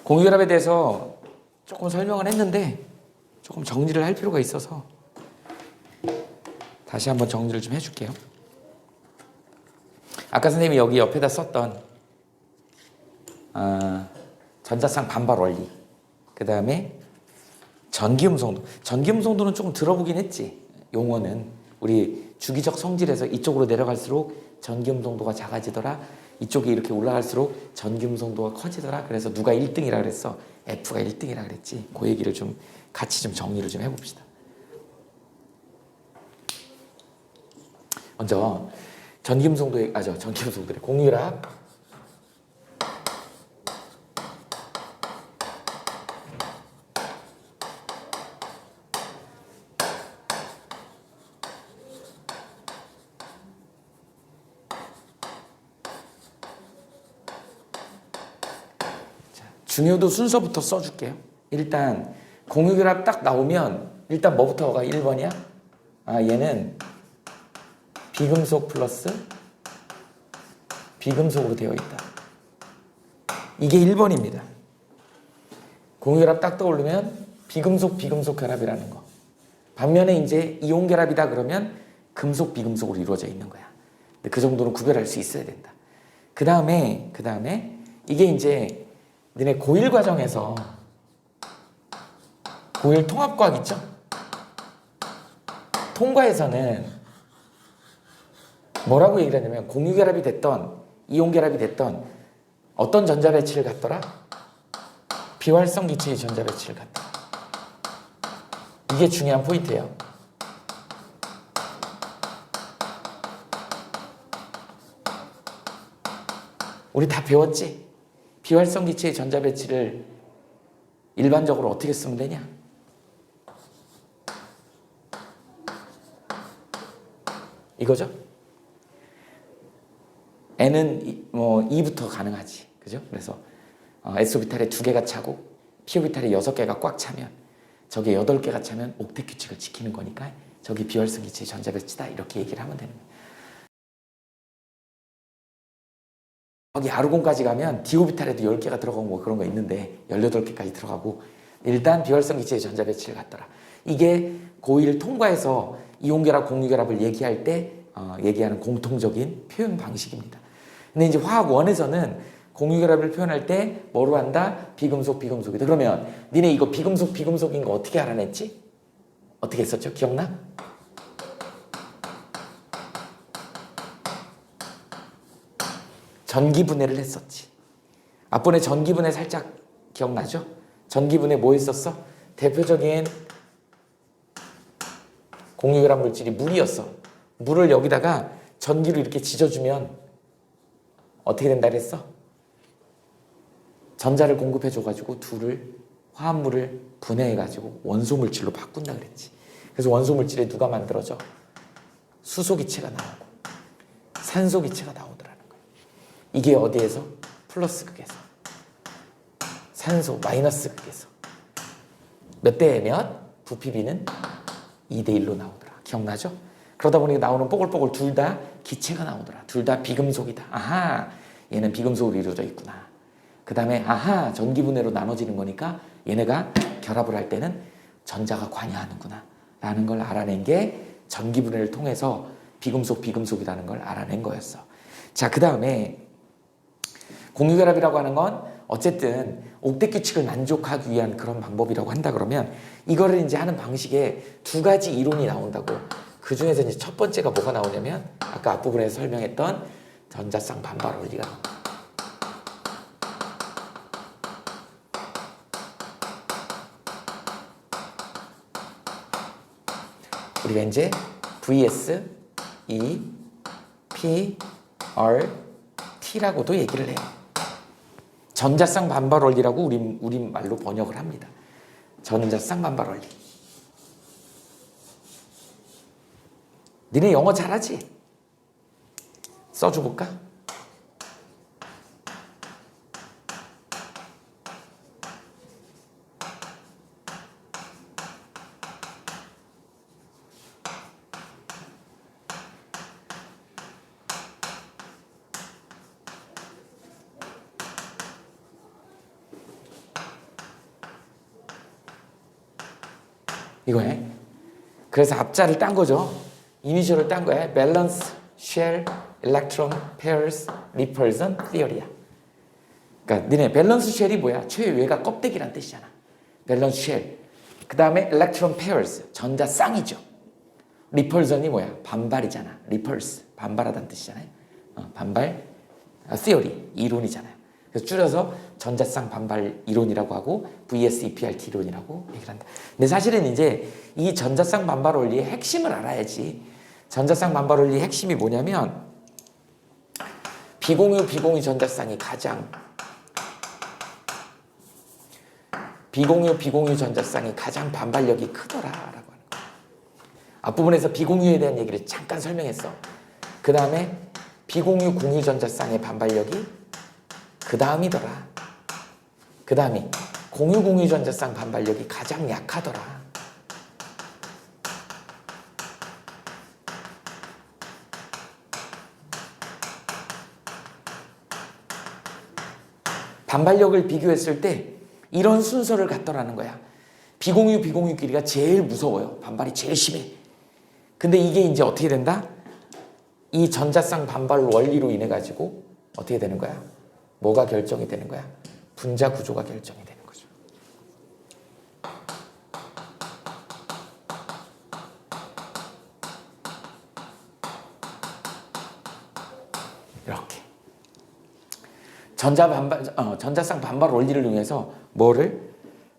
공유결합에 대해서 조금 설명을 했는데 조금 정리를 할 필요가 있어서 다시 한번 정리를 좀 해줄게요. 아까 선생님이 여기 옆에다 썼던 전자쌍 반발 원리, 그 다음에 전기음성도. 전기음성도는 조금 들어보긴 했지. 용어는 우리 주기적 성질에서 이쪽으로 내려갈수록 전기음성도가 작아지더라, 이쪽이 이렇게 올라갈수록 전기음성도가 커지더라. 그래서 누가 1등이라 그랬어? F가 1등이라 그랬지. 그 얘기를 좀 같이 좀 정리를 좀 해봅시다. 먼저 전기음성도의 전기음성도래. 공유결합. 중요도 순서부터 써줄게요. 일단 공유결합 딱 나오면 일단 뭐부터가 1번이야? 얘는 비금속 플러스 비금속으로 되어 있다. 이게 1번입니다. 공유결합 딱 떠오르면 비금속 비금속 결합이라는 거. 반면에 이제 이온 결합이다 그러면 금속 비금속으로 이루어져 있는 거야. 근데 그 정도는 구별할 수 있어야 된다. 그 다음에 이게 이제 너네 고1 과정에서 고1 통합과학 있죠? 통과에서는 뭐라고 얘기를 하냐면 공유결합이 됐던 이온결합이 됐던 어떤 전자배치를 갖더라? 비활성 기체의 전자배치를 갖더라. 이게 중요한 포인트예요. 우리 다 배웠지? 비활성 기체의 전자배치를 일반적으로 어떻게 쓰면 되냐? 이거죠? N은 뭐 2부터 가능하지. 그죠? 그래서 S오비탈에 2개가 차고 P오비탈에 6개가 꽉 차면 저게 8개가 차면 옥텟 규칙을 지키는 거니까 저기 비활성 기체의 전자배치다. 이렇게 얘기를 하면 되는 거예요. 여기 아르곤까지 가면 디오비탈에도 10개가 들어가고 뭐 그런 거 있는데 18개까지 들어가고 일단 비활성 기체의 전자배치를 갖더라. 이게 고1 통과해서 이온결합, 공유결합을 얘기할 때 얘기하는 공통적인 표현 방식입니다. 근데 이제 화학 1에서는 공유결합을 표현할 때 뭐로 한다? 비금속, 비금속이다. 그러면 니네 이거 비금속, 비금속인 거 어떻게 알아냈지? 어떻게 했었죠? 기억나? 전기분해를 했었지. 앞번에 전기분해 살짝 기억나죠? 전기분해 뭐 했었어? 대표적인 공유결합 물질이 물이었어. 물을 여기다가 전기로 이렇게 지져주면 어떻게 된다 그랬어? 전자를 공급해줘가지고 둘을 화합물을 분해해가지고 원소물질로 바꾼다 그랬지. 그래서 원소물질에 누가 만들어져? 수소기체가 나오고 산소기체가 나오더라는 거야. 이게 어디에서? 플러스 극에서. 산소 마이너스 극에서. 몇 대에 몇? 부피비는 2대1로 나오더라. 기억나죠? 그러다 보니까 나오는 뽀글뽀글 둘 다 기체가 나오더라. 둘 다 비금속이다. 아하, 얘는 비금속으로 이루어져 있구나. 그 다음에 아하, 전기분해로 나눠지는 거니까 얘네가 결합을 할 때는 전자가 관여하는구나 라는 걸 알아낸 게 전기분해를 통해서 비금속, 비금속이라는 걸 알아낸 거였어. 자, 그 다음에 공유결합이라고 하는 건 어쨌든 옥텟 규칙을 만족하기 위한 그런 방법이라고 한다 그러면 이거를 이제 하는 방식에 2가지 이론이 나온다고. 그 중에서 이제 첫 번째가 뭐가 나오냐면 아까 앞부분에서 설명했던 전자쌍 반발 원리가 나옵니다. 우리가 이제 VS, E, P, R, T라고도 얘기를 해요. 전자쌍 반발 원리라고 우리말로 번역을 합니다. 전자쌍 반발 원리. 니네 영어 잘하지? 써줘볼까? 이거에. 그래서 앞자를 딴 거죠. 이니셜을 딴 거야. 밸런스, 쉘, electron, pairs, repulsion, theory야. 그러니까 니네 밸런스 쉘이 뭐야? 최외가 껍데기란 뜻이잖아. 밸런스 쉘. 그 다음에 electron pairs, 전자 쌍이죠. repulsion이 뭐야? 반발이잖아. repulse, 반발하다는 뜻이잖아요. 반발, theory, 이론이잖아요. 그래서 줄여서 전자쌍 반발 이론이라고 하고 VSEPRT 이론이라고 얘기를 한다. 근데 사실은 이제 이 전자쌍 반발 원리의 핵심을 알아야지. 전자쌍 반발 원리의 핵심이 뭐냐면 비공유 전자쌍이 가장 비공유 전자쌍이 가장 반발력이 크더라라고 하는 거야. 앞부분에서 비공유에 대한 얘기를 잠깐 설명했어. 그 다음에 비공유 공유 전자쌍의 반발력이 그 다음이더라. 그 다음이 공유 전자쌍 반발력이 가장 약하더라. 반발력을 비교했을 때 이런 순서를 갖더라는 거야. 비공유끼리가 제일 무서워요. 반발이 제일 심해. 근데 이게 이제 어떻게 된다? 이 전자쌍 반발 원리로 인해 가지고 어떻게 되는 거야? 뭐가 결정이 되는 거야? 분자 구조가 결정이 되는 거죠. 이렇게. 전자쌍 반발 원리를 이용해서 뭐를?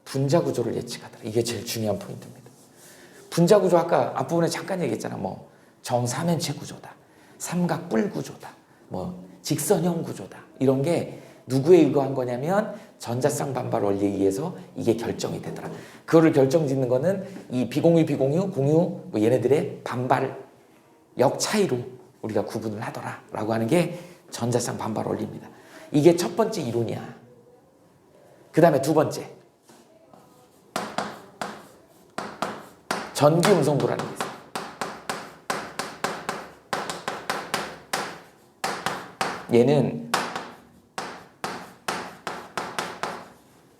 분자 구조를 예측하더라. 이게 제일 중요한 포인트입니다. 분자 구조 아까 앞부분에 잠깐 얘기했잖아. 뭐 정사면체 구조다. 삼각뿔 구조다. 뭐 직선형 구조다. 이런 게 누구에 의거한 거냐면 전자쌍 반발 원리에 의해서 이게 결정이 되더라. 그거를 결정짓는 거는 이 비공유, 공유 뭐 얘네들의 반발력 차이로 우리가 구분을 하더라 라고 하는 게 전자쌍 반발 원리입니다. 이게 첫 번째 이론이야. 그 다음에 두 번째 전기 음성도라는 게 있어요. 얘는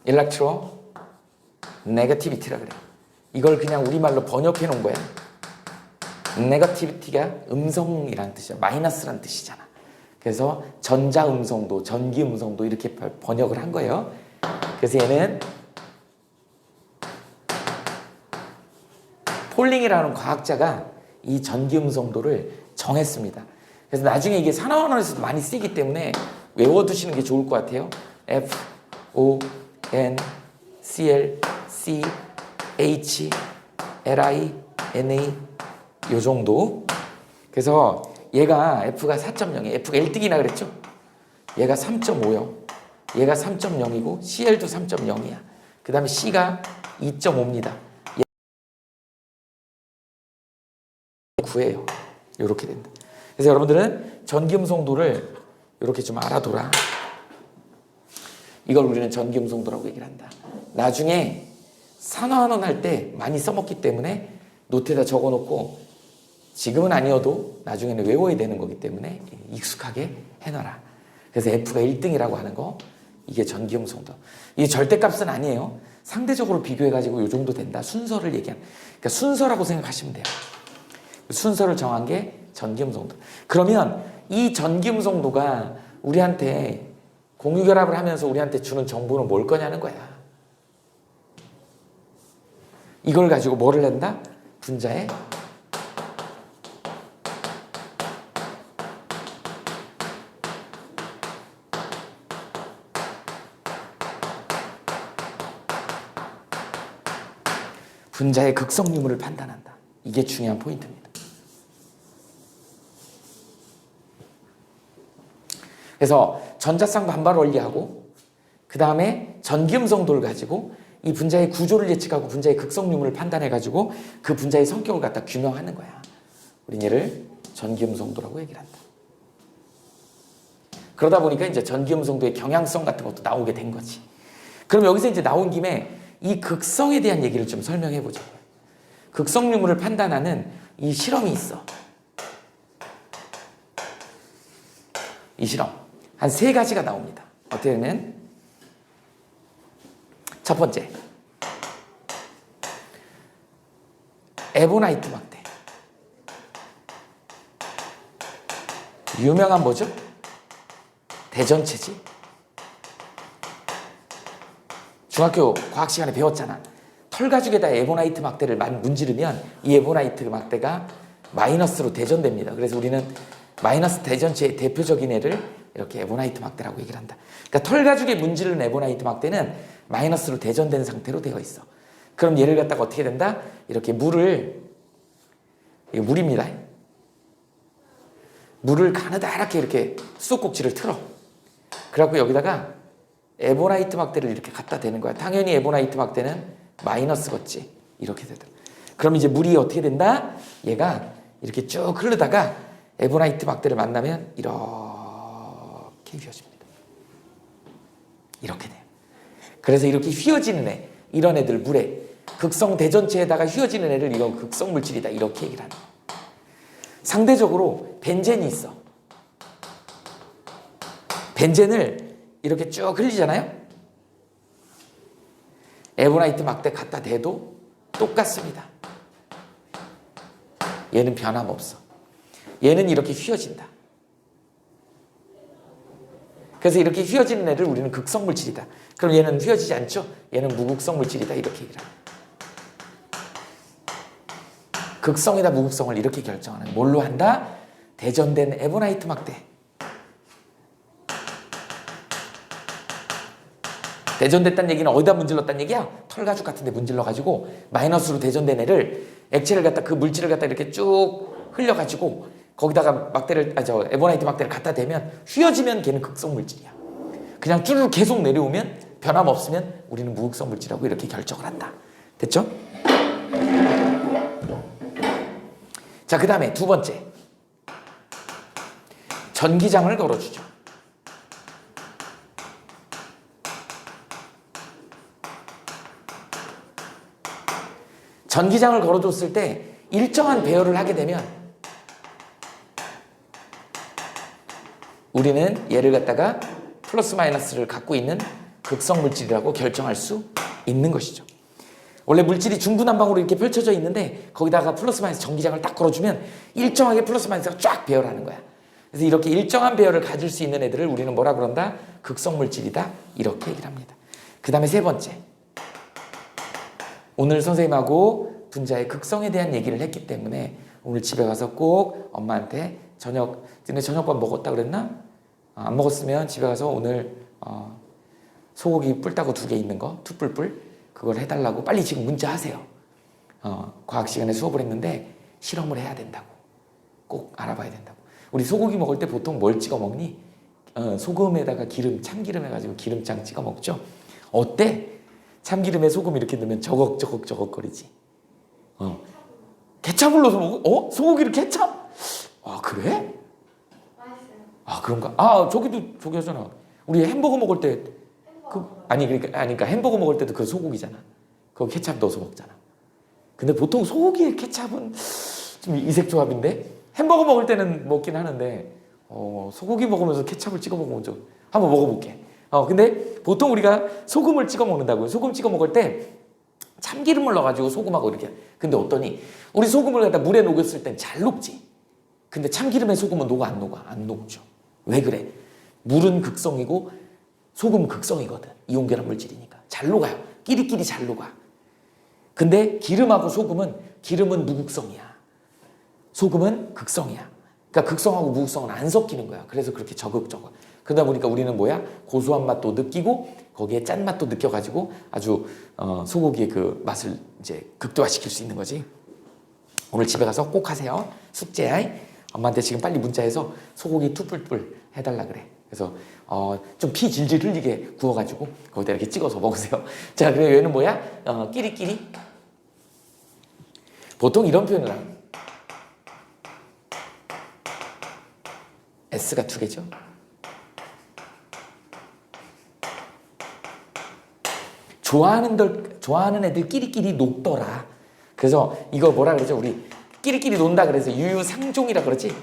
일렉트로 네거티비티라 그래. 이걸 그냥 우리말로 번역해 놓은 거야. 네거티비티가 음성이라는 뜻이야. 마이너스라는 뜻이잖아. 그래서 전자 음성도, 전기 음성도 이렇게 번역을 한 거예요. 그래서 얘는 폴링이라는 과학자가 이 전기 음성도를 정했습니다. 그래서 나중에 이게 산업원에서도 많이 쓰이기 때문에 외워두시는 게 좋을 것 같아요. F, O, N, C, L, C, H, L, I, N, A 요 정도. 그래서 얘가 F가 4.0이에요. F가 1등이라 그랬죠? 얘가 3.5요. 얘가 3.0이고 CL도 3.0이야. 그 다음에 C가 2.5입니다. 9예요. 이렇게 된다. 그래서 여러분들은 전기음성도를 이렇게 좀 알아둬라. 이걸 우리는 전기음성도라고 얘기를 한다. 나중에 산화환원 할 때 많이 써먹기 때문에 노트에다 적어놓고 지금은 아니어도 나중에는 외워야 되는 거기 때문에 익숙하게 해놔라. 그래서 F가 1등이라고 하는 거 이게 전기음성도. 이게 절대값은 아니에요. 상대적으로 비교해가지고 이 정도 된다. 순서를 얘기한. 그러니까 순서라고 생각하시면 돼요. 순서를 정한 게 전기음성도. 그러면 이 전기음성도가 우리한테 공유결합을 하면서 우리한테 주는 정보는 뭘 거냐는 거야. 이걸 가지고 뭐를 낸다? 분자의 극성 유무를 판단한다. 이게 중요한 포인트입니다. 그래서 전자쌍 반발 원리하고 그 다음에 전기음성도를 가지고 이 분자의 구조를 예측하고 분자의 극성 유무를 판단해가지고 그 분자의 성격을 갖다 규명하는 거야. 우린 얘를 전기음성도라고 얘기를 한다. 그러다 보니까 이제 전기음성도의 경향성 같은 것도 나오게 된 거지. 그럼 여기서 이제 나온 김에 이 극성에 대한 얘기를 좀 설명해 보자. 극성 유무를 판단하는 이 실험이 있어. 이 실험. 한 3가지가 나옵니다. 어떻게 되면 첫 번째 에보나이트 막대. 유명한 뭐죠? 대전체지. 중학교 과학 시간에 배웠잖아. 털가죽에다 에보나이트 막대를 문지르면 이 에보나이트 막대가 마이너스로 대전됩니다. 그래서 우리는 마이너스 대전체의 대표적인 애를 이렇게 에보나이트 막대라고 얘기를 한다. 그러니까 털가죽에 문지르는 에보나이트 막대는 마이너스로 대전된 상태로 되어 있어. 그럼 얘를 갖다가 어떻게 된다? 이렇게 이게 물입니다. 물을 가느다랗게 이렇게 수도꼭지를 틀어. 그래갖고 여기다가 에보나이트 막대를 이렇게 갖다 대는 거야. 당연히 에보나이트 막대는 마이너스겠지. 이렇게 되더라. 그럼 이제 물이 어떻게 된다? 얘가 이렇게 쭉 흐르다가 에보나이트 막대를 만나면 이렇게 휘어집니다. 이렇게 돼요. 그래서 이렇게 휘어지는 애, 이런 애들 물에 극성 대전체에다가 휘어지는 애를 이런 극성 물질이다. 이렇게 얘기를 하는 거예요. 상대적으로 벤젠이 있어. 벤젠을 이렇게 쭉 흘리잖아요. 에보나이트 막대 갖다 대도 똑같습니다. 얘는 변함없어. 얘는 이렇게 휘어진다. 그래서 이렇게 휘어지는 애를 우리는 극성 물질이다. 그럼 얘는 휘어지지 않죠? 얘는 무극성 물질이다. 이렇게 얘기를 합니다. 극성이다 무극성을 이렇게 결정하는. 뭘로 한다? 대전된 에보나이트 막대. 대전됐다는 얘기는 어디다 문질렀다는 얘기야? 털가죽 같은 데 문질러가지고 마이너스로 대전된 애를 액체를 갖다 그 물질을 갖다 이렇게 쭉 흘려가지고 거기다가 에보나이트 막대를 갖다 대면 휘어지면 걔는 극성 물질이야. 그냥 쭈르륵 계속 내려오면 변함없으면 우리는 무극성 물질이라고 이렇게 결정을 한다. 됐죠? 자, 그 다음에 두 번째. 전기장을 걸어주죠. 전기장을 걸어줬을 때 일정한 배열을 하게 되면 우리는 얘를 갖다가 플러스 마이너스를 갖고 있는 극성 물질이라고 결정할 수 있는 것이죠. 원래 물질이 중구난방으로 이렇게 펼쳐져 있는데 거기다가 플러스 마이너스 전기장을 딱 걸어주면 일정하게 플러스 마이너스가 쫙 배열하는 거야. 그래서 이렇게 일정한 배열을 가질 수 있는 애들을 우리는 뭐라 그런다? 극성 물질이다. 이렇게 얘기를 합니다. 그 다음에 세 번째. 오늘 선생님하고 분자의 극성에 대한 얘기를 했기 때문에 오늘 집에 가서 꼭 엄마한테 너네 저녁밥 먹었다 그랬나? 안 먹었으면 집에 가서 오늘 소고기 뿔따구 2개 있는 거 투뿔뿔 그걸 해달라고 빨리 지금 문자하세요. 과학 시간에 수업을 했는데 실험을 해야 된다고. 꼭 알아봐야 된다고. 우리 소고기 먹을 때 보통 뭘 찍어 먹니? 소금에다가 기름, 참기름 해가지고 기름장 찍어 먹죠. 어때? 참기름에 소금 이렇게 넣으면 저걱저걱거리지. 케찹을 넣어서 먹어? 소고기를 케찹? 아, 그래? 아, 그런가? 저기 하잖아. 우리 햄버거 먹을 때 그러니까 햄버거 먹을 때도 그 소고기잖아. 그거 케찹 넣어서 먹잖아. 근데 보통 소고기에 케찹은 좀 이색 조합인데 햄버거 먹을 때는 먹긴 하는데 소고기 먹으면서 케찹을 찍어 먹으면 좀 한번 먹어볼게. 근데 보통 우리가 소금을 찍어 먹는다고요. 소금 찍어 먹을 때 참기름을 넣어가지고 소금하고 이렇게. 근데 어떠니? 우리 소금을 갖다 물에 녹였을 땐 잘 녹지. 근데 참기름에 소금은 녹아 안 녹아? 안 녹죠. 왜 그래? 물은 극성이고 소금은 극성이거든. 이온결합 물질이니까. 잘 녹아요. 끼리끼리 잘 녹아. 근데 기름은 무극성이야. 소금은 극성이야. 그러니까 극성하고 무극성은 안 섞이는 거야. 그래서 그렇게 저극저극. 그러다 보니까 우리는 뭐야? 고소한 맛도 느끼고 거기에 짠맛도 느껴가지고 아주 소고기의 그 맛을 이제 극대화시킬 수 있는 거지. 오늘 집에 가서 꼭 하세요. 숙제야. 엄마한테 지금 빨리 문자해서 소고기 투뿔뿔 해달라 그래. 그래서 좀 피 질질 흘리게 구워가지고 거기다 이렇게 찍어서 먹으세요. 자, 그리고 얘는 뭐야? 끼리끼리. 보통 이런 표현을 합니다. S가 2개죠. 좋아하는 애들 끼리끼리 녹더라. 그래서 이거 뭐라 그러죠? 우리 끼리끼리 논다 그래서 유유상종이라 그러지.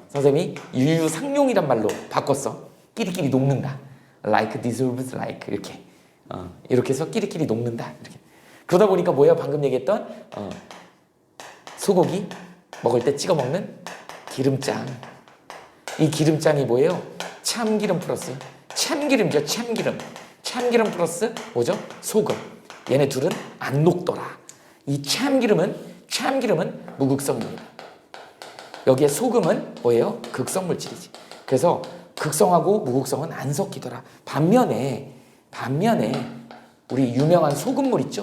선생님이 유유상용이란 말로 바꿨어. 끼리끼리 녹는다. Like dissolves like 이렇게. 이렇게 해서 끼리끼리 녹는다. 이렇게. 그러다 보니까 뭐야? 방금 얘기했던 소고기 먹을 때 찍어 먹는 기름장. 이 기름장이 뭐예요? 참기름 플러스 참기름이죠. 참기름 플러스 뭐죠? 소금. 얘네 둘은 안 녹더라. 이 참기름은 무극성입니다. 여기에 소금은 뭐예요? 극성물질이지. 그래서 극성하고 무극성은 안 섞이더라. 반면에 우리 유명한 소금물 있죠?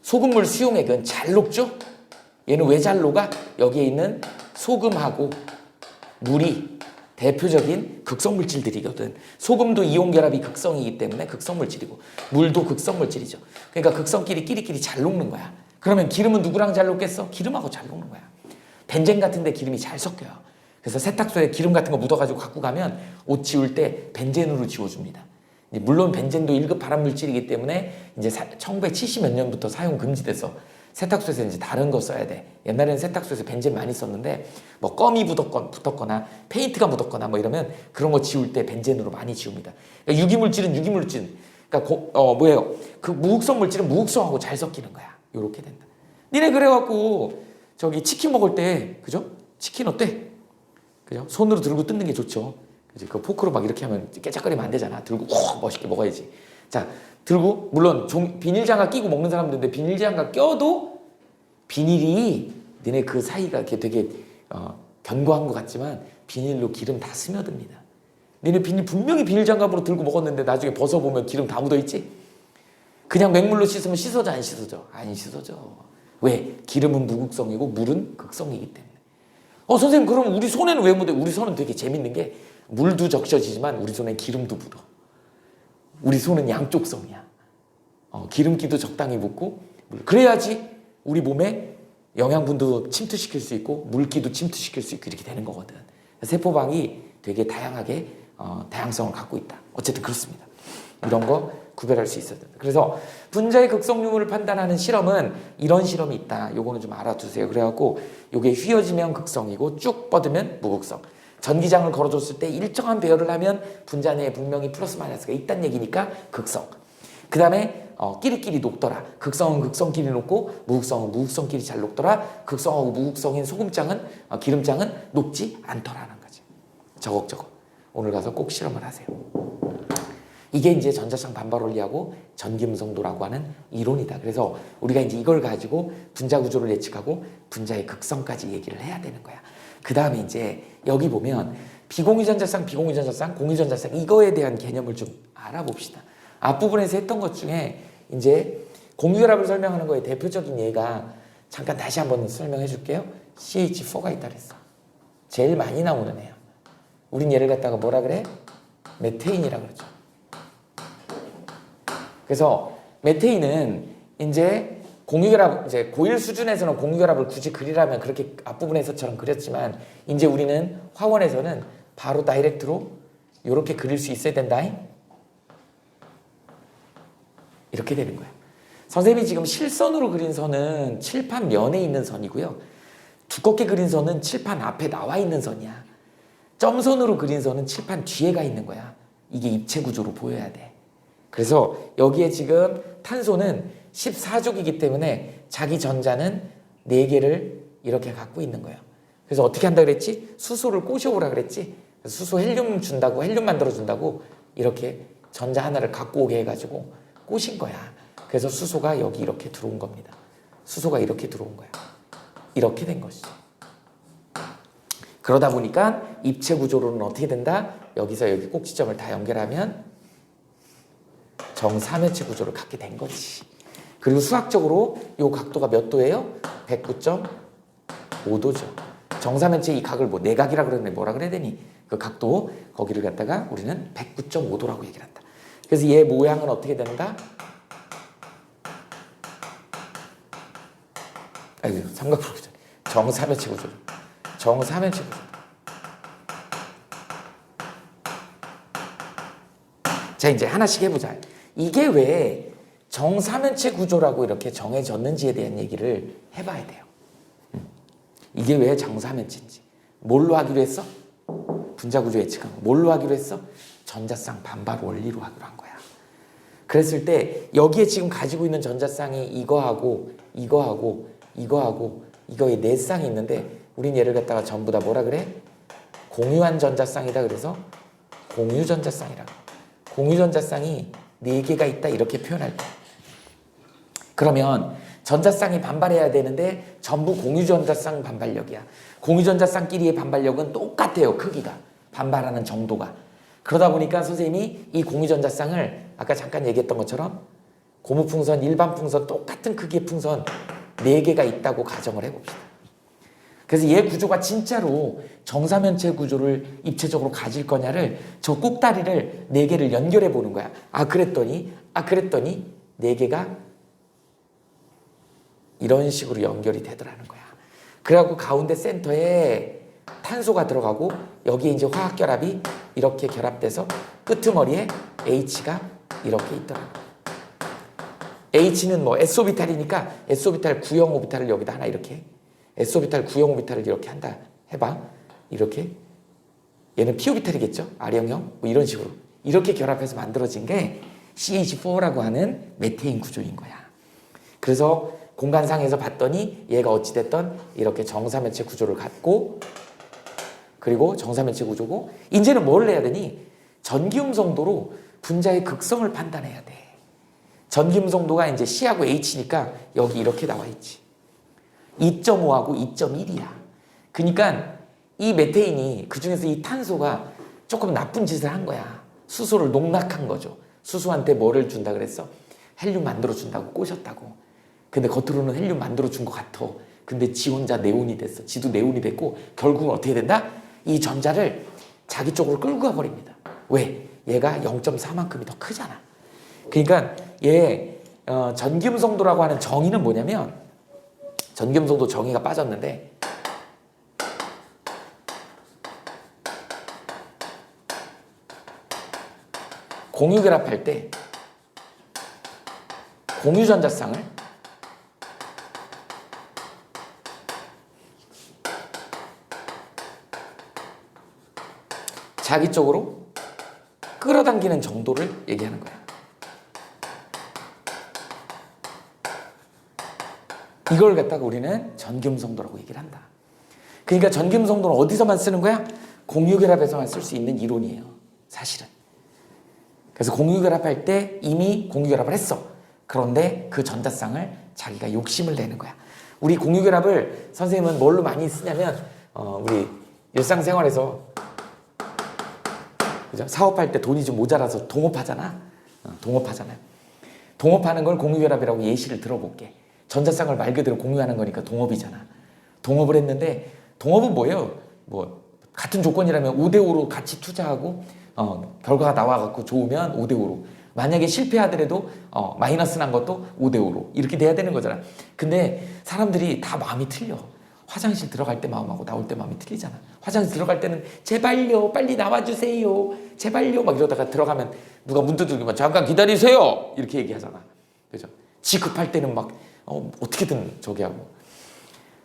소금물 수용액은 잘 녹죠? 얘는 왜 잘 녹아? 여기에 있는 소금하고 물이 대표적인 극성물질들이거든. 소금도 이온결합이 극성이기 때문에 극성물질이고 물도 극성물질이죠. 그러니까 극성끼리 끼리끼리 잘 녹는 거야. 그러면 기름은 누구랑 잘 녹겠어? 기름하고 잘 녹는 거야. 벤젠 같은 데 기름이 잘 섞여요. 그래서 세탁소에 기름 같은 거 묻어가지고 갖고 가면 옷 지울 때 벤젠으로 지워줍니다. 물론 벤젠도 1급 발암물질이기 때문에 이제 1970 몇 년부터 사용 금지돼서 세탁소에서 이제 다른 거 써야 돼. 옛날에는 세탁소에서 벤젠 많이 썼는데 뭐 껌이 붙었거나 페인트가 묻었거나 뭐 이러면 그런 거 지울 때 벤젠으로 많이 지웁니다. 그러니까 유기물질은 유기물질. 그러니까 뭐예요? 그 무극성 물질은 무극성하고 잘 섞이는 거야. 요렇게 된다. 니네 그래갖고 저기 치킨 먹을 때 그죠? 치킨 어때? 그죠? 손으로 들고 뜯는 게 좋죠. 그지? 그 포크로 막 이렇게 하면 깨작거리면 안 되잖아. 들고 멋있게 먹어야지. 자, 들고 물론 비닐장갑 끼고 먹는 사람들인데 비닐장갑 껴도 비닐이 니네 그 사이가 이렇게 되게 견고한 것 같지만 비닐로 기름 다 스며듭니다. 니네 분명히 비닐장갑으로 들고 먹었는데 나중에 벗어보면 기름 다 묻어있지? 그냥 맹물로 씻으면 씻어져 안 씻어져? 안 씻어져. 왜? 기름은 무극성이고 물은 극성이기 때문에. 선생님 그럼 우리 손에는 왜 묻어요? 우리 손은 되게 재밌는 게 물도 적셔지지만 우리 손에 기름도 묻어. 우리 손은 양쪽성이야. 기름기도 적당히 묻고 그래야지 우리 몸에 영양분도 침투시킬 수 있고 물기도 침투시킬 수 있고 이렇게 되는 거거든. 세포방이 되게 다양하게 다양성을 갖고 있다. 어쨌든 그렇습니다. 이런 거 구별할 수 있어야 된다. 그래서 분자의 극성 유무를 판단하는 실험은 이런 실험이 있다. 요거는 좀 알아두세요. 그래갖고 요게 휘어지면 극성이고 쭉 뻗으면 무극성. 전기장을 걸어줬을 때 일정한 배열을 하면 분자 내에 분명히 플러스 마이너스가 있다는 얘기니까 극성. 그 다음에 끼리끼리 녹더라. 극성은 극성끼리 녹고 무극성은 무극성끼리 잘 녹더라. 극성하고 무극성인 소금장은 기름장은 녹지 않더라는 거지. 저걱저걱. 오늘 가서 꼭 실험을 하세요. 이게 이제 전자쌍 반발 원리하고 전기음성도라고 하는 이론이다. 그래서 우리가 이제 이걸 가지고 분자 구조를 예측하고 분자의 극성까지 얘기를 해야 되는 거야. 그 다음에 이제 여기 보면 비공유전자쌍, 비공유전자쌍, 공유전자쌍 이거에 대한 개념을 좀 알아봅시다. 앞부분에서 했던 것 중에 이제 공유결합을 설명하는 거에 대표적인 예가 잠깐 다시 한번 설명해 줄게요. CH4가 있다 그랬어. 제일 많이 나오는 애야. 우린 얘를 갖다가 뭐라 그래? 메테인이라 그러죠. 그래서 메테인은 이제 공유결합, 이제 고일 수준에서는 공유결합을 굳이 그리라면 그렇게 앞부분에서처럼 그렸지만 이제 우리는 화원에서는 바로 다이렉트로 이렇게 그릴 수 있어야 된다. 이렇게 되는 거야. 선생님이 지금 실선으로 그린 선은 칠판 면에 있는 선이고요. 두껍게 그린 선은 칠판 앞에 나와 있는 선이야. 점선으로 그린 선은 칠판 뒤에 가 있는 거야. 이게 입체 구조로 보여야 돼. 그래서 여기에 지금 탄소는 14족이기 때문에 자기 전자는 4개를 이렇게 갖고 있는 거예요. 그래서 어떻게 한다 그랬지? 수소를 꼬셔오라 그랬지? 수소 헬륨 준다고, 헬륨 만들어준다고 이렇게 전자 하나를 갖고 오게 해가지고 꼬신 거야. 그래서 수소가 여기 이렇게 들어온 겁니다. 수소가 이렇게 들어온 거야. 이렇게 된 것이죠. 그러다 보니까 입체 구조로는 어떻게 된다? 여기서 여기 꼭지점을 다 연결하면 정삼면체 구조를 갖게 된 거지. 그리고 수학적으로 이 각도가 몇 도예요? 109.5도죠. 정삼면체 이 각을 뭐 내각이라 그러는데 뭐라 그래야 되니? 그 각도 거기를 갖다가 우리는 109.5도라고 얘기를 한다. 그래서 얘 모양은 어떻게 된다? 아이고 삼각형 구조. 정삼면체 구조. 정삼면체 구조. 자 이제 하나씩 해보자. 이게 왜 정삼면체 구조라고 이렇게 정해졌는지에 대한 얘기를 해봐야 돼요. 이게 왜 정삼면체인지. 뭘로 하기로 했어? 분자 구조 예측한 거. 뭘로 하기로 했어? 전자쌍 반발 원리로 하기로 한 거야. 그랬을 때 여기에 지금 가지고 있는 전자쌍이 이거하고 이거하고 이거의 네 쌍이 있는데 우린 얘를 갖다가 전부 다 뭐라 그래? 공유한 전자쌍이다. 그래서 공유전자쌍이라고. 공유전자쌍이 네 개가 있다 이렇게 표현할 때. 그러면 전자쌍이 반발해야 되는데 전부 공유전자쌍 반발력이야. 공유전자쌍끼리의 반발력은 똑같아요. 크기가. 반발하는 정도가. 그러다 보니까 선생님이 이 공유전자쌍을 아까 잠깐 얘기했던 것처럼 고무풍선, 일반 풍선 똑같은 크기의 풍선 4개가 있다고 가정을 해봅시다. 그래서 얘 구조가 진짜로 정사면체 구조를 입체적으로 가질 거냐를 저 꼭다리를 4개를 연결해 보는 거야. 그랬더니 4개가 이런 식으로 연결이 되더라는 거야. 그래갖고 가운데 센터에 탄소가 들어가고 여기에 이제 화학결합이 이렇게 결합돼서 끄트머리에 H가 이렇게 있더라는 거야. H는 뭐 S오비탈이니까 S오비탈 905비탈을 여기다 하나 이렇게 S오비탈 905비탈을 이렇게 한다 해봐. 이렇게 얘는 P오비탈이겠죠? R형형 뭐 이런 식으로 이렇게 결합해서 만들어진 게 CH4라고 하는 메테인 구조인 거야. 그래서 공간상에서 봤더니 얘가 어찌됐든 이렇게 정사면체 구조를 갖고 그리고 정사면체 구조고 이제는 뭘 해야 되니? 전기음성도로 분자의 극성을 판단해야 돼. 전기음성도가 이제 C하고 H니까 여기 이렇게 나와 있지. 2.5하고 2.1이야. 그러니까 이 메테인이 그중에서 이 탄소가 조금 나쁜 짓을 한 거야. 수소를 농락한 거죠. 수소한테 뭐를 준다 그랬어? 헬륨 만들어 준다고 꼬셨다고. 근데 겉으로는 헬륨 만들어 준 것 같아. 근데 지 혼자 네온이 됐어. 지도 네온이 됐고 결국은 어떻게 된다? 이 전자를 자기 쪽으로 끌고 가버립니다. 왜? 얘가 0.4만큼이 더 크잖아. 그러니까 얘 전기음성도라고 하는 정의는 뭐냐면 전기음성도 정의가 빠졌는데 공유결합할 때 공유전자쌍을 자기 쪽으로 끌어당기는 정도를 얘기하는 거야. 이걸 갖다가 우리는 전기음성도라고 얘기를 한다. 그러니까 전기음성도는 어디서만 쓰는 거야? 공유결합에서만 쓸 수 있는 이론이에요. 사실은. 그래서 공유결합할 때 이미 공유결합을 했어. 그런데 그 전자쌍을 자기가 욕심을 내는 거야. 우리 공유결합을 선생님은 뭘로 많이 쓰냐면 우리 일상생활에서 그죠? 사업할 때 돈이 좀 모자라서 동업하잖아. 동업하잖아요. 동업하는 걸 공유결합이라고 예시를 들어볼게. 전자쌍을 말 그대로 공유하는 거니까 동업이잖아. 동업을 했는데 동업은 뭐예요? 뭐 같은 조건이라면 5대5로 같이 투자하고 결과가 나와갖고 좋으면 5대5로 만약에 실패하더라도 마이너스 난 것도 5대5로 이렇게 돼야 되는 거잖아. 근데 사람들이 다 마음이 틀려. 화장실 들어갈 때 마음하고 나올 때 마음이 틀리잖아. 화장실 들어갈 때는 제발요 빨리 나와주세요 제발요 막 이러다가 들어가면 누가 문 두들기면 잠깐 기다리세요 이렇게 얘기하잖아. 그죠? 지 급할 때는 막 어떻게든 저기 하고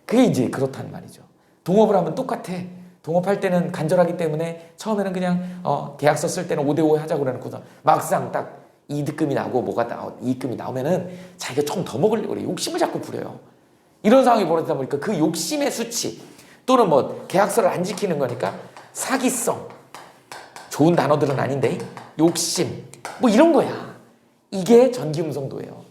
그게 이제 그렇단 말이죠. 동업을 하면 똑같아. 동업할 때는 간절하기 때문에 처음에는 그냥 계약서 쓸 때는 5대5 하자고 그래놓고서 막상 딱 이득금이 나고 이익금이 나오면은 자기가 조금 더 먹으려고 그래. 욕심을 자꾸 부려요. 이런 상황이 벌어지다 보니까 그 욕심의 수치 또는 뭐 계약서를 안 지키는 거니까 사기성 좋은 단어들은 아닌데 욕심 뭐 이런 거야. 이게 전기음성도예요.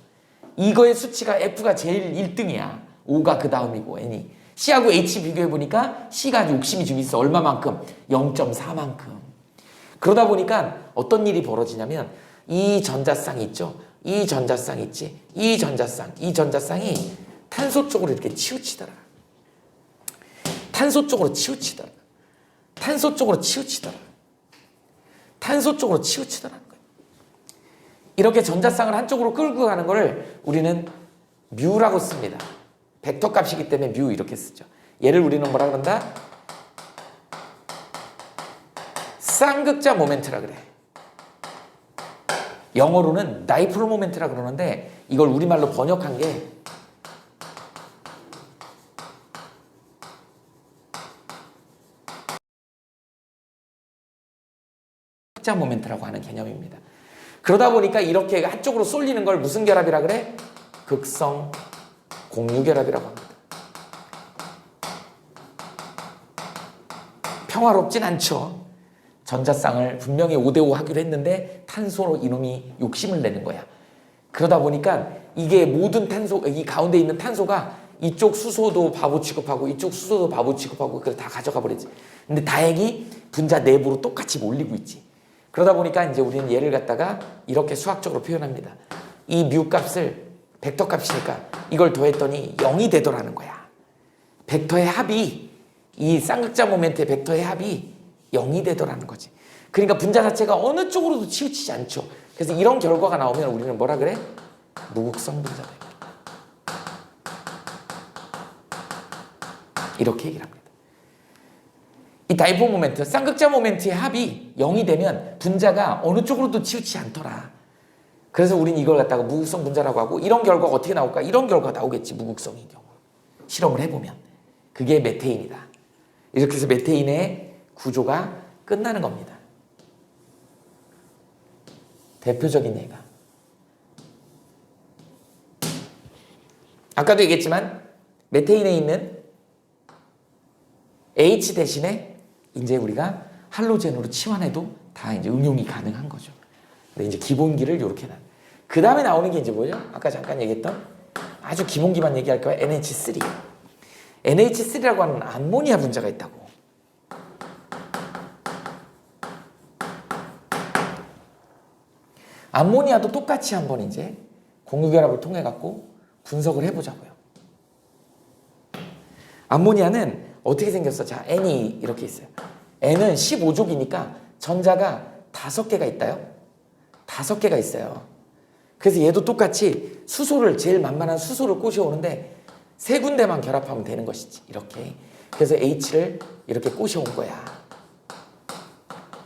이거의 수치가 F가 제일 1등이야. O가 그 다음이고 N이. C하고 H 비교해보니까 C가 욕심이 좀 있어. 얼마만큼? 0.4만큼. 그러다 보니까 어떤 일이 벌어지냐면 이 전자쌍 있죠? 이 전자쌍 있지? 이 전자쌍이 탄소 쪽으로 이렇게 치우치더라. 탄소 쪽으로 치우치더라. 이렇게 전자쌍을 한쪽으로 끌고 가는 거를 우리는 뮤라고 씁니다. 벡터 값이기 때문에 뮤 이렇게 쓰죠. 얘를 우리는 뭐라 그런다? 쌍극자 모멘트라 그래. 영어로는 다이폴 모멘트라 그러는데 이걸 우리말로 번역한 게 쌍극자 모멘트라고 하는 개념입니다. 그러다 보니까 이렇게 한쪽으로 쏠리는 걸 무슨 결합이라 그래? 극성 공유결합이라고 합니다. 평화롭진 않죠. 전자쌍을 분명히 5대5 하기로 했는데 탄소로 이놈이 욕심을 내는 거야. 그러다 보니까 이게 모든 탄소, 이 가운데 있는 탄소가 이쪽 수소도 바보 취급하고 이쪽 수소도 바보 취급하고 그걸 다 가져가 버리지. 근데 다행히 분자 내부로 똑같이 몰리고 있지. 그러다 보니까 이제 우리는 얘를 갖다가 이렇게 수학적으로 표현합니다. 이 뮤 값을 벡터 값이니까 이걸 더했더니 0이 되더라는 거야. 벡터의 합이 이 쌍극자 모멘트의 벡터의 합이 0이 되더라는 거지. 그러니까 분자 자체가 어느 쪽으로도 치우치지 않죠. 그래서 이런 결과가 나오면 우리는 뭐라 그래? 무극성 분자다. 이렇게 얘기를 합니다. 이 다이포 모멘트, 쌍극자 모멘트의 합이 0이 되면 분자가 어느 쪽으로도 치우치지 않더라. 그래서 우린 이걸 갖다가 무극성 분자라고 하고 이런 결과가 어떻게 나올까? 이런 결과가 나오겠지. 무극성인 경우. 실험을 해보면. 그게 메테인이다. 이렇게 해서 메테인의 구조가 끝나는 겁니다. 대표적인 예가. 아까도 얘기했지만 메테인에 있는 H 대신에 이제 우리가 할로젠으로 치환해도 다 이제 응용이 가능한 거죠. 근데 이제 기본기를 이렇게 나. 그 다음에 나오는 게 이제 뭐죠? 아까 잠깐 얘기했던 아주 기본기만 얘기할 거야. NH3. NH3라고 하는 암모니아 분자가 있다고. 암모니아도 똑같이 한번 이제 공유결합을 통해 갖고 분석을 해보자고요. 암모니아는 어떻게 생겼어? 자, N이 이렇게 있어요. N은 15족이니까 전자가 5개가 있다요. 5개가 있어요. 그래서 얘도 똑같이 수소를 제일 만만한 수소를 꼬셔오는데 3군데만 결합하면 되는 것이지. 이렇게. 그래서 H를 이렇게 꼬셔온 거야.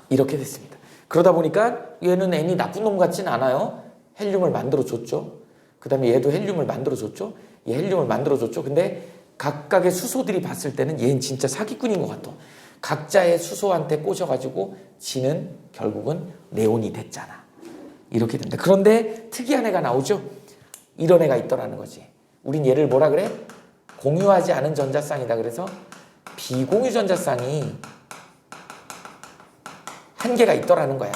이렇게 됐습니다. 그러다 보니까 얘는 N이 나쁜 놈 같진 않아요. 헬륨을 만들어줬죠. 그 다음에 얘도 헬륨을 만들어줬죠. 얘 헬륨을 만들어줬죠. 근데 각각의 수소들이 봤을 때는 얘는 진짜 사기꾼인 것 같아. 각자의 수소한테 꼬셔가지고 지는 결국은 네온이 됐잖아. 이렇게 된다. 그런데 특이한 애가 나오죠. 이런 애가 있더라는 거지. 우린 얘를 뭐라 그래? 공유하지 않은 전자쌍이다. 그래서 비공유 전자쌍이 한 개가 있더라는 거야.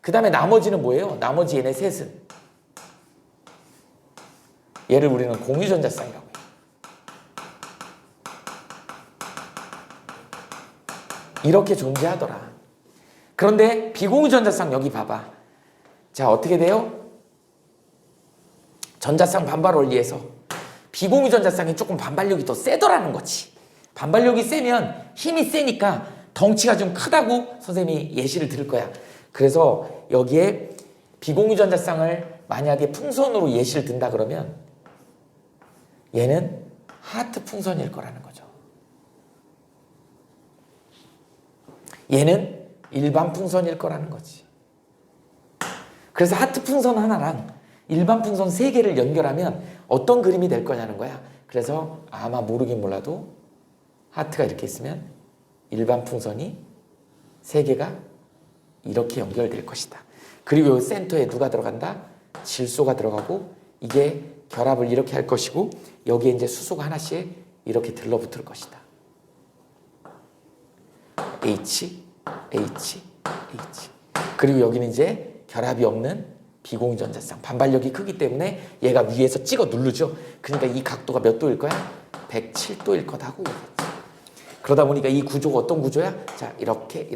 그 다음에 나머지는 뭐예요? 나머지 얘네 셋은 얘를 우리는 공유 전자쌍이라고 해요. 이렇게 존재하더라. 그런데 비공유 전자쌍 여기 봐봐. 자, 어떻게 돼요? 전자쌍 반발 원리에서 비공유 전자쌍이 조금 반발력이 더 세더라는 거지. 반발력이 세면 힘이 세니까 덩치가 좀 크다고 선생님이 예시를 들을 거야. 그래서 여기에 비공유 전자쌍을 만약에 풍선으로 예시를 든다 그러면 얘는 하트 풍선일 거라는 거죠. 얘는 일반 풍선일 거라는 거지. 그래서 하트 풍선 하나랑 일반 풍선 3개를 연결하면 어떤 그림이 될 거냐는 거야. 그래서 아마 모르긴 몰라도 하트가 이렇게 있으면 일반 풍선이 3개가 이렇게 연결될 것이다. 그리고 이 센터에 누가 들어간다? 질소가 들어가고 이게 결합을 이렇게 할 것이고 여기에 이제 수소가 하나씩 이렇게 들러붙을 것이다. H, H, H. 그리고 여기는 이제 결합이 없는 비공유 전자쌍. 반발력이 크기 때문에 얘가 위에서 찍어 누르죠. 그러니까 이 각도가 몇 도일 거야? 107도일 거다고 얘기했지. 그러다 보니까 이 구조가 어떤 구조야? 자, 이렇게.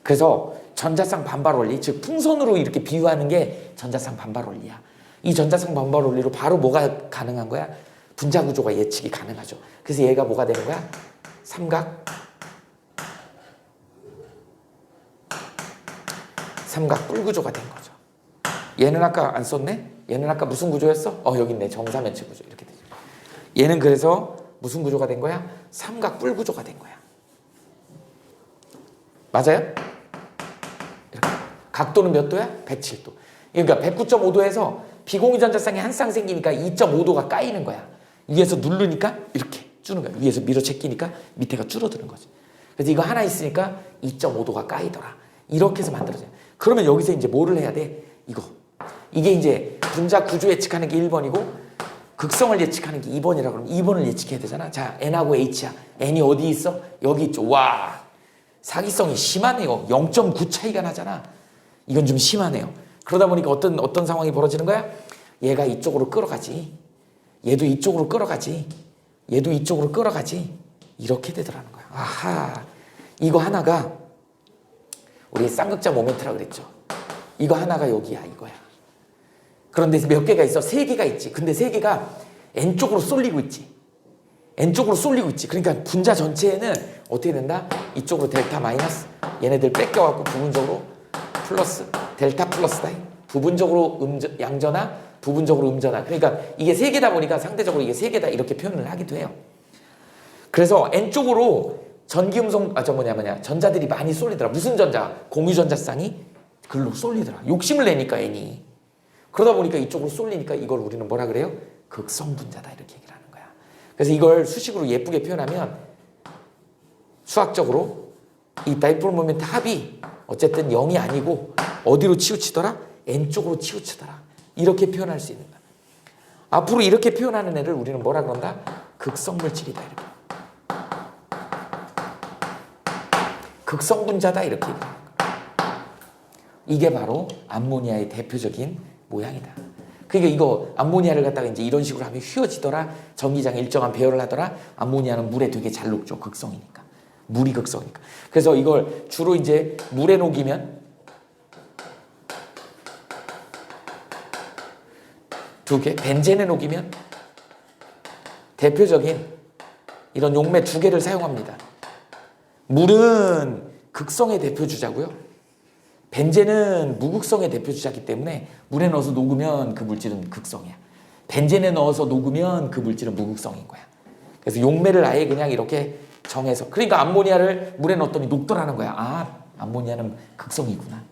그래서 전자쌍 반발 원리, 즉 풍선으로 이렇게 비유하는 게 전자쌍 반발 원리야. 이 전자쌍 반발 원리로 바로 뭐가 가능한 거야? 분자 구조가 예측이 가능하죠. 그래서 얘가 뭐가 되는 거야? 삼각 뿔구조가 된 거죠. 얘는 아까 안 썼네? 얘는 아까 무슨 구조였어? 여기 있네. 정사면체 구조. 이렇게 되죠. 얘는 그래서 무슨 구조가 된 거야? 삼각 뿔구조가 된 거야. 맞아요? 이렇게. 각도는 몇 도야? 107도. 그러니까 109.5도에서 비공유 전자쌍이 한 쌍 생기니까 2.5도가 까이는 거야. 위에서 누르니까 이렇게 주는 거야. 위에서 밀어제끼니까 밑에가 줄어드는 거지. 그래서 이거 하나 있으니까 2.5도가 까이더라. 이렇게 해서 만들어져요. 그러면 여기서 이제 뭐를 해야 돼? 이게 이제 분자 구조 예측하는 게 1번이고 극성을 예측하는 게 2번이라고 그러면 2번을 예측해야 되잖아. 자, N하고 H야. N이 어디 있어? 여기 있죠. 와, 사기성이 심하네요. 0.9 차이가 나잖아. 이건 좀 심하네요. 그러다 보니까 어떤 상황이 벌어지는 거야? 얘가 이쪽으로 끌어가지. 얘도 이쪽으로 끌어가지. 얘도 이쪽으로 끌어가지. 이렇게 되더라는 거야. 아하, 이거 하나가 우리 쌍극자 모멘트라고 그랬죠. 이거 하나가 여기야, 이거야. 그런데 몇 개가 있어? 3개가 있지. 근데 3개가 N쪽으로 쏠리고 있지. N쪽으로 쏠리고 있지. 그러니까 분자 전체에는 어떻게 된다? 이쪽으로 델타 마이너스, 얘네들 뺏겨갖고 부분적으로 플러스, 델타 플러스다. 부분적으로 양전화, 부분적으로 음전화. 그러니까 이게 3개다 보니까 상대적으로 이게 3개다 이렇게 표현을 하기도 해요. 그래서 N쪽으로 전기음성, 전자들이 많이 쏠리더라. 무슨 전자? 공유전자쌍이 글로 쏠리더라. 욕심을 내니까 N이. 그러다 보니까 이쪽으로 쏠리니까 이걸 우리는 뭐라 그래요? 극성분자다 이렇게 얘기를 하는 거야. 그래서 이걸 수식으로 예쁘게 표현하면 수학적으로 이 다이폴 모멘트 합이 어쨌든 0이 아니고 어디로 치우치더라? N쪽으로 치우치더라. 이렇게 표현할 수 있는 거야. 앞으로 이렇게 표현하는 애를 우리는 뭐라 그런다? 극성물질이다 이렇게. 극성분자다 이렇게 얘기하는 거야. 이게 바로 암모니아의 대표적인 모양이다. 그러니까 이거 암모니아를 갖다가 이제 이런 식으로 하면 휘어지더라. 전기장에 일정한 배열을 하더라. 암모니아는 물에 되게 잘 녹죠. 극성이니까. 물이 극성이니까. 그래서 이걸 주로 이제 물에 녹이면 2개, 벤젠에 녹이면 대표적인 이런 용매 2개를 사용합니다. 물은 극성의 대표주자고요. 벤젠은 무극성의 대표주자이기 때문에 물에 넣어서 녹으면 그 물질은 극성이야. 벤젠에 넣어서 녹으면 그 물질은 무극성인 거야. 그래서 용매를 아예 그냥 이렇게 정해서, 그러니까 암모니아를 물에 넣었더니 녹더라는 거야. 아, 암모니아는 극성이구나.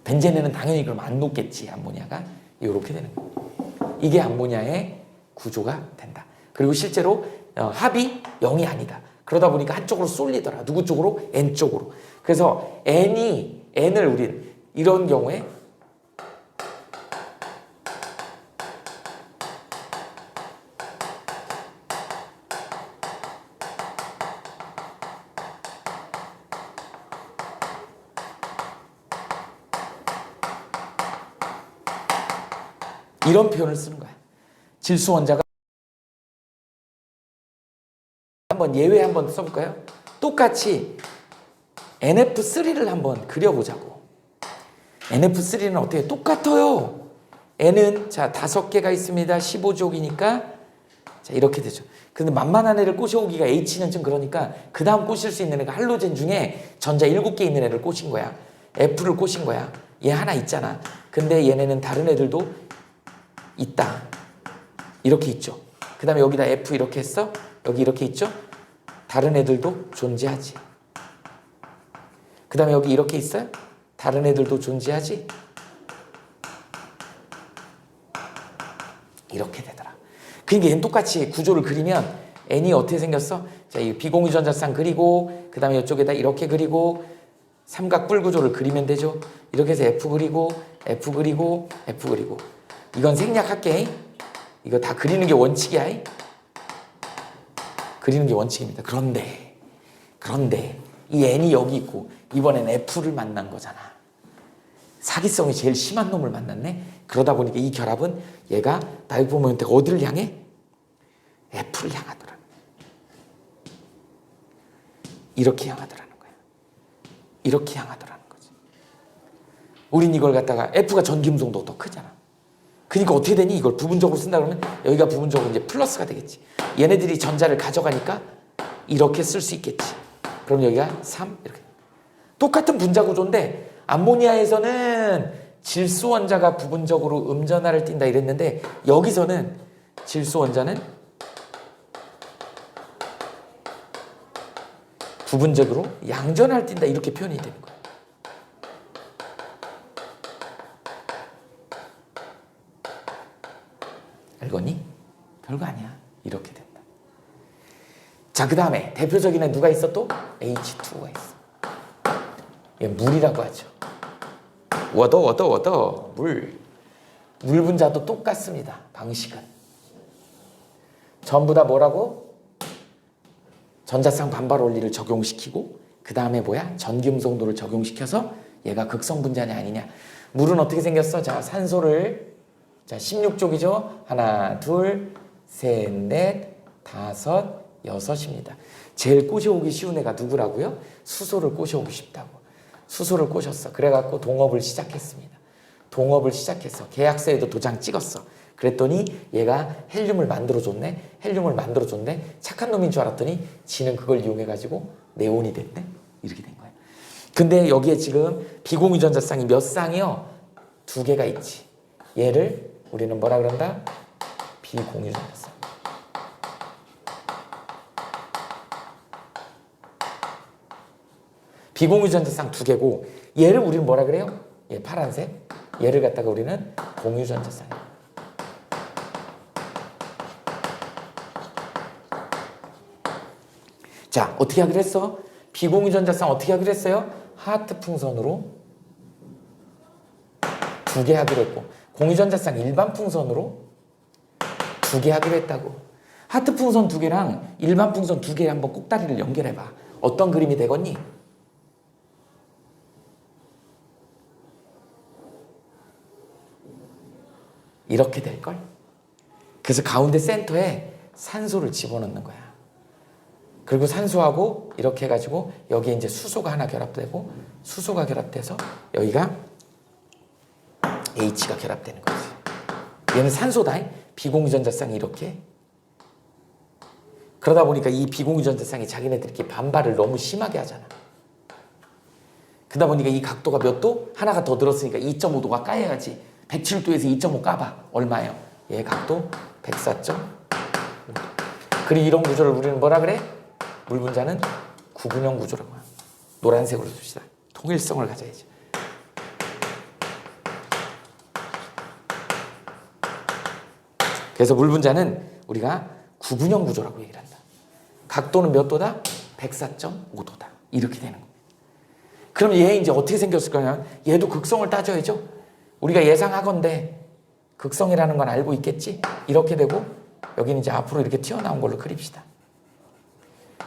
벤젠에는 당연히 그럼 안 녹겠지, 암모니아가. 이렇게 되는 거야. 이게 암모니아의 구조가 된다. 그리고 실제로 합이 0이 아니다. 그러다 보니까 한쪽으로 쏠리더라. 누구 쪽으로? N 쪽으로. 그래서 N을 우린 이런 경우에 이런 표현을 쓰는 거야. 질소 원자가 한번 예외 한번 써볼까요? 똑같이 NF3를 한번 그려보자고. NF3는 어떻게 똑같아요. N은 자 5개가 있습니다. 15족이니까 자 이렇게 되죠. 근데 만만한 애를 꼬셔오기가 H는 좀 그러니까 그 다음 꼬실 수 있는 애가 할로젠 중에 전자 7개 있는 애를 꼬신 거야. F를 꼬신 거야. 얘 하나 있잖아. 근데 얘네는 다른 애들도 있다. 이렇게 있죠. 그 다음에 여기다 F 이렇게 했어. 여기 이렇게 있죠. 다른 애들도 존재하지. 그 다음에 여기 이렇게 있어요. 다른 애들도 존재하지. 이렇게 되더라. 그러니까 얘는 똑같이 구조를 그리면 N이 어떻게 생겼어? 자, 이 비공유전자쌍 그리고 그 다음에 이쪽에다 이렇게 그리고 삼각뿔 구조를 그리면 되죠. 이렇게 해서 F 그리고 F 그리고 F 그리고 이건 생략할게. 이거 다 그리는 게 원칙이야. 그리는 게 원칙입니다. 그런데 이 N이 여기 있고 이번엔 F를 만난 거잖아. 사기성이 제일 심한 놈을 만났네. 그러다 보니까 이 결합은 얘가 다이폴 모멘트가 어디를 향해? F를 향하더라. 이렇게 향하더라는 거야. 이렇게 향하더라는 거지. 우린 이걸 갖다가 F가 전기음성도 더 크잖아. 그러니까 어떻게 되니? 이걸 부분적으로 쓴다 그러면 여기가 부분적으로 이제 플러스가 되겠지. 얘네들이 전자를 가져가니까 이렇게 쓸 수 있겠지. 그럼 여기가 3 이렇게. 똑같은 분자 구조인데 암모니아에서는 질소 원자가 부분적으로 음전하를 띈다 이랬는데 여기서는 질소 원자는 부분적으로 양전하를 띈다 이렇게 표현이 되는 거야. 알겠니? 별거 아니야. 이렇게 된다. 자, 그 다음에 대표적인 애 누가 있어 또? H2O가 있어. 얘 물이라고 하죠. 워더 물. 물 분자도 똑같습니다. 방식은. 전부 다 뭐라고? 전자쌍 반발 원리를 적용시키고 그 다음에 뭐야? 전기음성도를 적용시켜서 얘가 극성 분자냐 아니냐. 물은 어떻게 생겼어? 자, 산소를 자 16족이죠. 하나, 둘, 셋, 넷, 다섯, 여섯입니다. 제일 꼬셔오기 쉬운 애가 누구라고요? 수소를 꼬셔오고 싶다고. 수소를 꼬셨어. 그래갖고 동업을 시작했습니다. 동업을 시작했어. 계약서에도 도장 찍었어. 그랬더니 얘가 헬륨을 만들어줬네. 헬륨을 만들어줬네. 착한 놈인 줄 알았더니 지는 그걸 이용해가지고 네온이 됐네. 이렇게 된 거야. 근데 여기에 지금 비공유전자쌍이 몇 쌍이요? 2개가 있지. 얘를 우리는 뭐라 그런다? 비공유전자쌍. 비공유전자쌍 2개고 얘를 우리는 뭐라 그래요? 얘 파란색. 얘를 갖다가 우리는 공유전자쌍. 자, 어떻게 하기로 했어? 비공유전자쌍 어떻게 하기로 했어요? 하트 풍선으로 2개 하기로 했고 공유전자쌍 일반 풍선으로 2개 하기로 했다고. 하트 풍선 2개랑 일반 풍선 2개 한번 꼭다리를 연결해봐. 어떤 그림이 되겠니? 이렇게 될걸? 그래서 가운데 센터에 산소를 집어넣는 거야. 그리고 산소하고 이렇게 해가지고 여기에 이제 수소가 하나 결합되고 수소가 결합돼서 여기가 H가 결합되는 거지. 얘는 산소다. 비공유전자쌍이 이렇게. 그러다 보니까 이 비공유전자쌍이 자기네들끼리 반발을 너무 심하게 하잖아. 그러다 보니까 이 각도가 몇 도? 하나가 더 들었으니까 2.5도가 까야지. 107도에서 2.5 까봐. 얼마예요? 얘 각도 104.5도. 그리고 이런 구조를 우리는 뭐라 그래? 물 분자는 구분형 구조라고 해요. 노란색으로 줍시다. 통일성을 가져야지. 그래서 물 분자는 우리가 구분형 구조라고 얘기를 한다. 각도는 몇 도다? 104.5도다. 이렇게 되는 겁니다. 그럼 얘 이제 어떻게 생겼을 거냐? 얘도 극성을 따져야죠. 우리가 예상하건대 극성이라는 건 알고 있겠지? 이렇게 되고 여기는 이제 앞으로 이렇게 튀어나온 걸로 그립시다.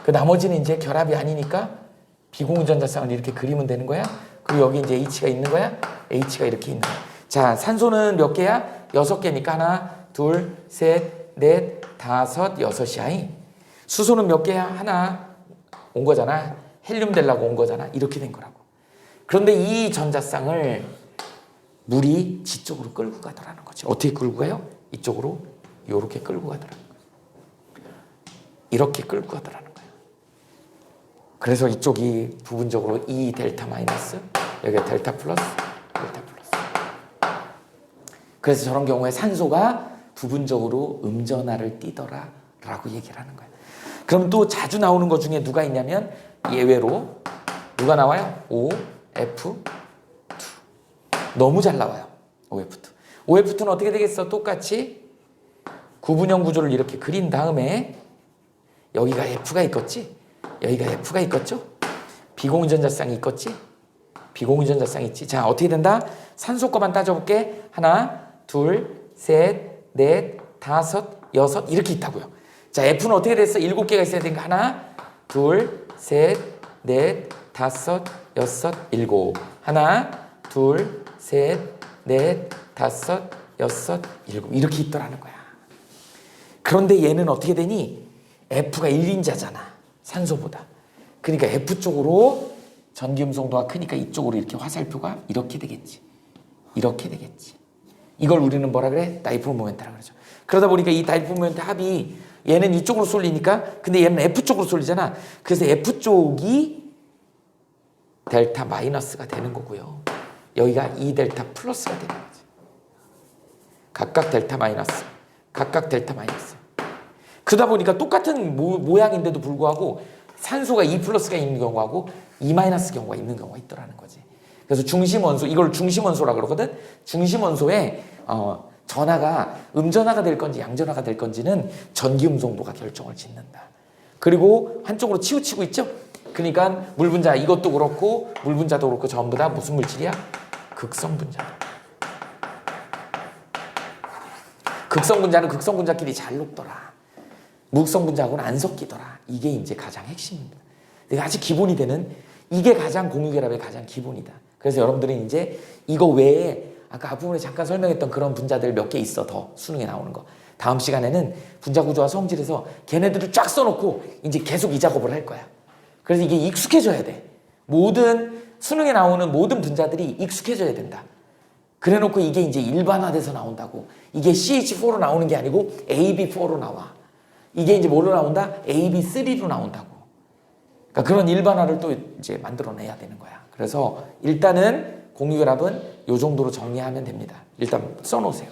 그 나머지는 이제 결합이 아니니까 비공유전자쌍을 이렇게 그리면 되는 거야. 그리고 여기 이제 H가 있는 거야. H가 이렇게 있는 거야. 자, 산소는 몇 개야? 6개니까 하나, 둘, 셋, 넷, 다섯, 여섯이야. 수소는 몇 개야? 하나 온 거잖아. 헬륨 되려고 온 거잖아. 이렇게 된 거라고. 그런데 이 전자쌍을 물이 지쪽으로 끌고 가더라는 거죠. 어떻게 끌고 가요? 이쪽으로 이렇게 끌고 가더라는 거예요. 이렇게 끌고 가더라는 거예요. 그래서 이쪽이 부분적으로 E 델타 마이너스, 여기가 델타 플러스, 델타 플러스. 그래서 저런 경우에 산소가 부분적으로 음전하를 띠더라라고 얘기를 하는 거예요. 그럼 또 자주 나오는 것 중에 누가 있냐면 예외로 누가 나와요? OF2. 너무 잘 나와요. OF2. OF2는 어떻게 되겠어? 똑같이 구분형 구조를 이렇게 그린 다음에 여기가 F가 있겠지? 여기가 F가 있겠죠? 비공유전자쌍이 있겠지? 비공유전자쌍이 있지? 자, 어떻게 된다? 산소 거만 따져볼게. 하나, 둘, 셋, 넷, 다섯, 여섯 이렇게 있다고요. 자, F는 어떻게 됐어? 7개가 있어야 되니까 하나, 둘, 셋, 넷, 다섯, 여섯, 일곱. 하나, 둘, 셋, 넷, 다섯, 여섯, 일곱 이렇게 있더라는 거야. 그런데 얘는 어떻게 되니? F가 1인자잖아. 산소보다. 그러니까 F 쪽으로 전기음성도가 크니까 이쪽으로 이렇게 화살표가 이렇게 되겠지. 이렇게 되겠지. 이걸 우리는 뭐라 그래? 다이폴 모멘트라 그러죠. 그러다 보니까 이 다이폴 모멘트 합이 얘는 이쪽으로 쏠리니까 근데 얘는 F 쪽으로 쏠리잖아. 그래서 F 쪽이 델타 마이너스가 되는 거고요. 여기가 E 델타 플러스가 되는 거지. 각각 델타 마이너스, 각각 델타 마이너스. 그러다 보니까 똑같은 모양인데도 불구하고 산소가 E 플러스가 있는 경우하고 E 마이너스 경우가 있는 경우가 있더라는 거지. 그래서 중심원소, 이걸 중심원소라 그러거든. 중심원소에 전하가 음전하가 될 건지 양전하가 될 건지는 전기음성도가 결정을 짓는다. 그리고 한쪽으로 치우치고 있죠. 그러니까 물분자 이것도 그렇고 물분자도 그렇고 전부 다 무슨 물질이야? 극성 분자다. 극성분자는 극성분자끼리 잘 녹더라. 무극성분자하고는 안 섞이더라. 이게 이제 가장 핵심입니다. 아주 기본이 되는 이게 가장 공유결합의 가장 기본이다. 그래서 여러분들은 이제 이거 외에 아까 앞부분에 잠깐 설명했던 그런 분자들 몇 개 있어. 더 수능에 나오는 거. 다음 시간에는 분자 구조와 성질에서 걔네들을 쫙 써놓고 이제 계속 이 작업을 할 거야. 그래서 이게 익숙해져야 돼. 모든 수능에 나오는 모든 분자들이 익숙해져야 된다. 그래놓고 이게 이제 일반화돼서 나온다고. 이게 CH4로 나오는 게 아니고 AB4로 나와. 이게 이제 뭘로 나온다? AB3로 나온다고. 그러니까 그런 일반화를 또 이제 만들어내야 되는 거야. 그래서 일단은 공유결합은 이 정도로 정리하면 됩니다. 일단 써놓으세요.